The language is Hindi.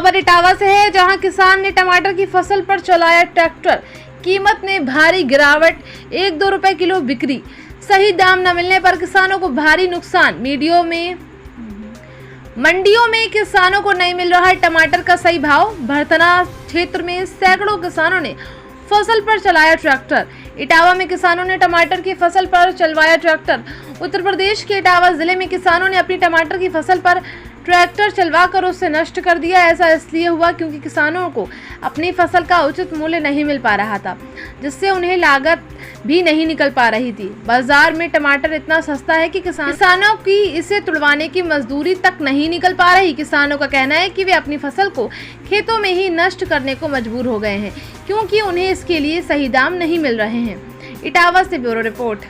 खबर इटावा से है, जहां किसान ने टमाटर की फसल पर चलाया ट्रैक्टर। कीमत में भारी गिरावट, 1-2 रुपए किलो बिक्री। सही दाम न मिलने पर किसानों को भारी नुकसान। मंडियों में किसानों को नहीं मिल रहा है टमाटर का सही भाव। भरथना क्षेत्र में सैकड़ों किसानों ने फसल पर चलाया ट्रैक्टर। इटावा में किसानों ने टमाटर की फसल पर चलवाया ट्रैक्टर। उत्तर प्रदेश के इटावा जिले में किसानों ने अपनी टमाटर की फसल पर ट्रैक्टर चलवाकर उसे नष्ट कर दिया। ऐसा इसलिए हुआ क्योंकि किसानों को अपनी फसल का उचित मूल्य नहीं मिल पा रहा था, जिससे उन्हें लागत भी नहीं निकल पा रही थी। बाजार में टमाटर इतना सस्ता है कि किसानों की इसे तुड़वाने की मजदूरी तक नहीं निकल पा रही। किसानों का कहना है कि वे अपनी फसल को खेतों में ही नष्ट करने को मजबूर हो गए हैं, क्योंकि उन्हें इसके लिए सही दाम नहीं मिल रहे हैं। इटावा से ब्यूरो रिपोर्ट।